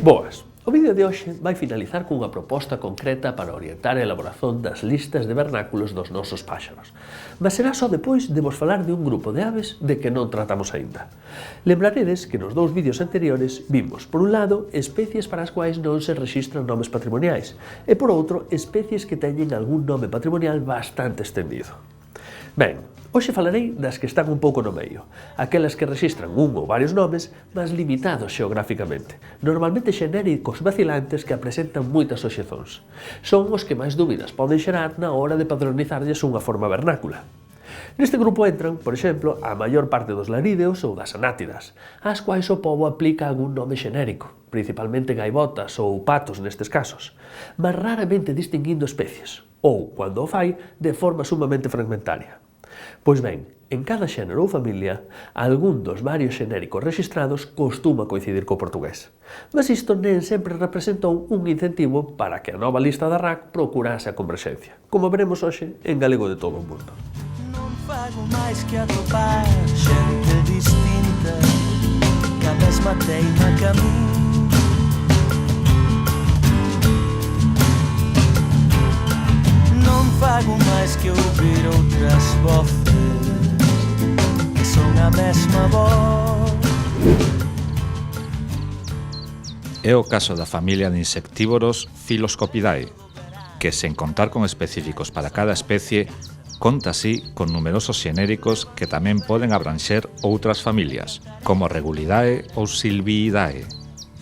Boas! O vídeo de hoxe vai finalizar cunha proposta concreta para orientar a elaboración das listas de vernáculos dos nosos páxaros. Mas será só depois de vos falar de un grupo de aves de que non tratamos aínda. Lembraredes que nos dous vídeos anteriores vimos, por un lado, especies para as quais non se rexistran nomes patrimoniais e, por outro, especies que teñen algún nome patrimonial bastante estendido. Ben, hoxe falarei das que están un pouco no medio, aquelas que rexistran un ou varios nomes, mas limitados xeográficamente, normalmente xenéricos vacilantes que apresentan moitas obxezóns. Son os que máis dúbidas poden xerar na hora de padronizarlles unha forma vernácula. Neste grupo entran, por exemplo, a maior parte dos larídeos ou das anátidas, ás quais o pobo aplica algún nome xenérico, principalmente gaivotas ou patos nestes casos, mas raramente distinguindo especies, ou, cando o fai, de forma sumamente fragmentaria. Pois ben, en cada xénero ou familia, algún dos varios xenéricos rexistrados costuma coincidir co portugués. Mas isto non sempre representou un incentivo para que a nova lista da RAC procurase a converxencia, como veremos hoxe en galego de todo o mundo. Non fago máis que atopar xente distinta que a mesma teima que a min. Non fago máis que ouvir outras voces que son a mesma voz. É o caso da familia de insectívoros Phylloscopidae, que, sen contar con específicos para cada especie, conta así con numerosos xenéricos que tamén poden abranxer outras familias, como Regulidae ou Silviidae,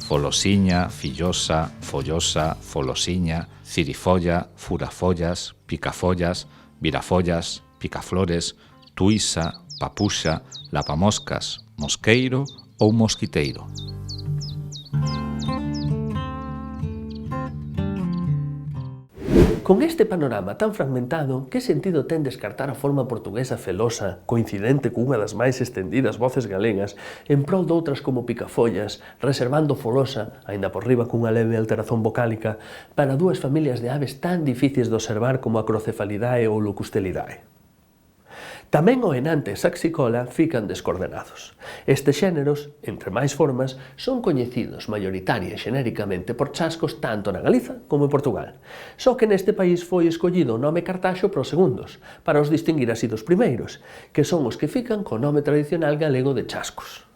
folosiña, fillosa, follosa, folosiña, cirifolla, furafollas, picafollas, virafollas, picaflores, tuisa, papuxa, lapamoscas, mosqueiro ou mosquiteiro. Con este panorama tan fragmentado, que sentido ten descartar a forma portuguesa felosa, coincidente cunha das máis estendidas voces galegas, en prol doutras como picafollas, reservando folosa, aínda por riba cunha leve alteración vocálica, para dúas familias de aves tan difíciles de observar como a Crocefalidae ou Locustelidae? Tamén o enante e Saxicola fican descoordenados. Estes xéneros, entre máis formas, son coñecidos mayoritaria e xenéricamente por chascos tanto na Galiza como en Portugal. Só que neste país foi escollido o nome Cartaxo para os segundos, para os distinguir así dos primeiros, que son os que fican co nome tradicional galego de chascos.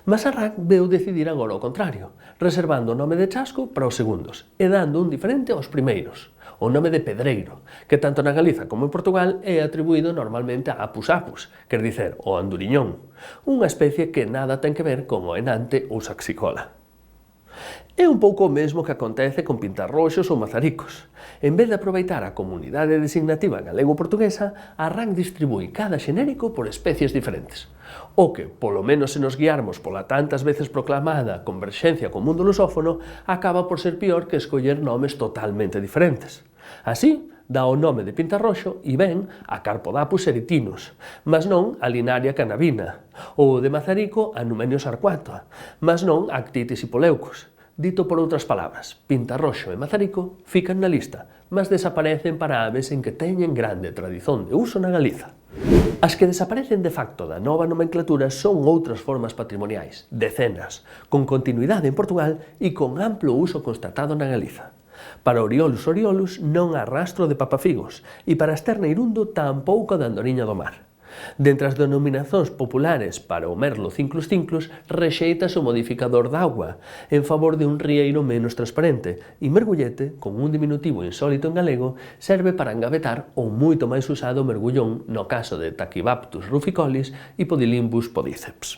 Mas a RAC veu decidir agora o contrario, reservando o nome de chasco para os segundos e dando un diferente aos primeiros, o nome de pedreiro, que tanto na Galiza como en Portugal é atribuído normalmente a Apus apus, quer dicer, o anduriñón, unha especie que nada ten que ver con o enante ou Saxicola. É un pouco o mesmo que acontece con pintarroxos ou mazaricos. En vez de aproveitar a comunidade designativa galego-portuguesa, a RAC distribúe cada xenérico por especies diferentes. O que, polo menos se nos guiarmos pola tantas veces proclamada converxencia co mundo lusófono, acaba por ser pior que escoller nomes totalmente diferentes. Así, dá o nome de pintarroxo e ben a Carpodapus eritinus, mas non a Linaria canabina, ou de mazarico a Numenius arquata, mas non a Actitis hipoleucus. Dito por outras palabras, pintarroxo e mazarico fican na lista, mas desaparecen para aves en que teñen grande tradición de uso na Galiza. As que desaparecen de facto da nova nomenclatura son outras formas patrimoniais, decenas, con continuidade en Portugal e con amplo uso constatado na Galiza. Para Oriolus oriolus non há rastro de papafigos e para Sterneirundo tampouco da andoriña do mar. Dentre as denominacións populares para o merlo cinclus cinclus rexeitase o modificador d'agua en favor de un rieiro menos transparente e mergullete, con un diminutivo insólito en galego, serve para engavetar o moito máis usado mergullón no caso de Tachybaptus ruficolis e Podilimbus podiceps.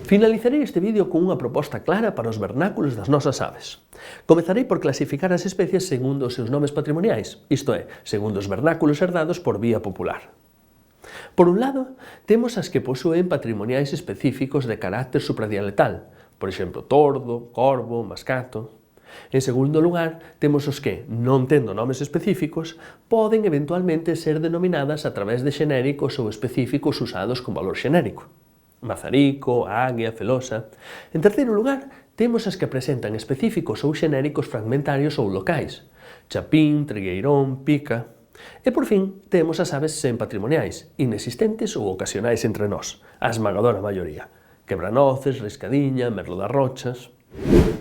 Finalizarei este vídeo con unha proposta clara para os vernáculos das nosas aves. Comezarei por clasificar as especies segundo os seus nomes patrimoniais, isto é, segundo os vernáculos herdados por vía popular. Por un lado, temos as que posúen patrimoniais específicos de carácter supradialetal, por exemplo, tordo, corvo, mascato. En segundo lugar, temos os que, non tendo nomes específicos, poden eventualmente ser denominadas a través de xenéricos ou específicos usados con valor xenérico. Mazarico, águia, felosa. En terceiro lugar, temos as que presentan específicos ou xenéricos fragmentarios ou locais, chapín, trigueirón, pica. E, por fin, temos as aves sen patrimoniais, inexistentes ou ocasionais entre nós, a esmagadora maioría. Quebranoces, riscadiña, merlo das rochas.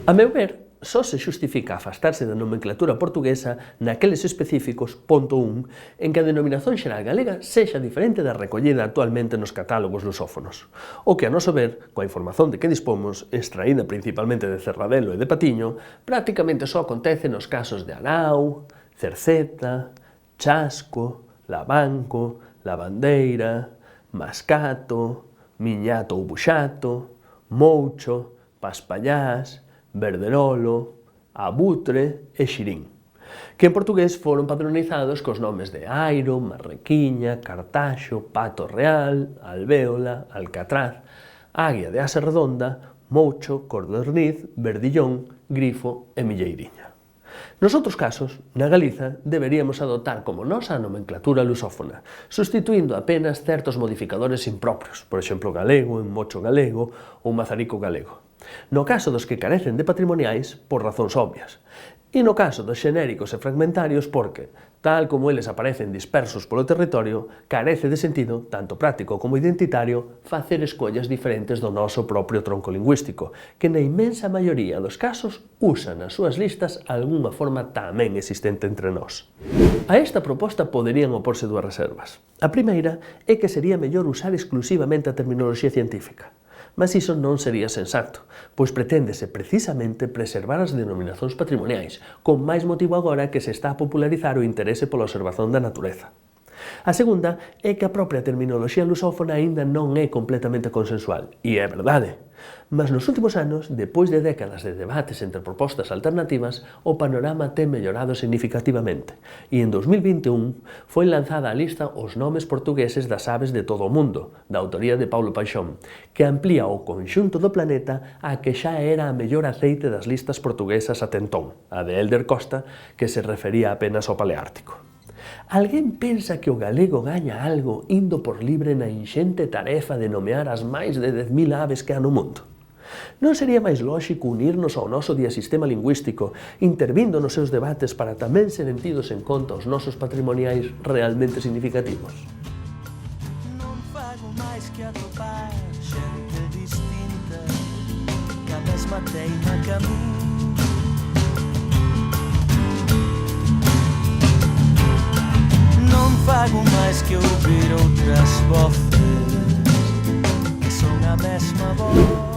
A meu ver, só se xustifica afastarse da nomenclatura portuguesa naqueles específicos, ponto 1, en que a denominación xeral galega sexa diferente da recollida actualmente nos catálogos lusófonos, o que, a noso ver, coa información de que dispomos, extraída principalmente de Cerradelo e de Patiño, prácticamente só acontece nos casos de Arao, Cerceta, Chasco, Lavanco, Lavandeira, Mascato, Miñato ou Buxato, Moucho, Paspallás, Verderolo, Abutre e Xirín, que en portugués foron padronizados cos nomes de Airo, Marrequiña, Cartaxo, Pato Real, Alvéola, Alcatraz, Águia de Asa Redonda, Moucho, Cordorniz, Verdillón, Grifo e Milleiriña. Nos outros casos, na Galiza, deberíamos adoptar como nosa a nomenclatura lusófona, sustituindo apenas certos modificadores impropios, por exemplo, galego, mocho galego ou mazarico galego. No caso dos que carecen de patrimoniais, por razóns obvias. E no caso dos xenéricos e fragmentarios porque, tal como eles aparecen dispersos polo territorio, carece de sentido, tanto práctico como identitario, facer escollas diferentes do noso propio tronco lingüístico, que na inmensa maioría dos casos usa nas súas listas algunha forma tamén existente entre nós. A esta proposta poderían oporse dúas reservas. A primeira é que sería mellor usar exclusivamente a terminoloxía científica. Mas iso non sería sensato, pois preténdese precisamente preservar as denominacións patrimoniais, con máis motivo agora que se está a popularizar o interese pola observación da natureza. A segunda é que a propia terminoloxía lusófona aínda non é completamente consensual, e é verdade. Mas nos últimos anos, depois de décadas de debates entre propostas alternativas, o panorama ten mellorado significativamente, e en 2021 foi lanzada a lista Os nomes portugueses das aves de todo o mundo, da autoría de Paulo Paixón, que amplía o conxunto do planeta a que xa era a mellor aceite das listas portuguesas ate entón, a de Elder Costa, que se refería apenas ao Paleártico. Alguén pensa que o galego gaña algo indo por libre na inxente tarefa de nomear as máis de 10.000 aves que há no mundo? Non sería máis lóxico unirnos ao noso diasistema lingüístico, intervindo nos seus debates para tamén ser tidos en conta os nosos patrimoniais realmente significativos? Non fago máis que atopar xente distinta que a mesma teima que a min. Non fago máis que ouvir outras voces que son a mesma voz.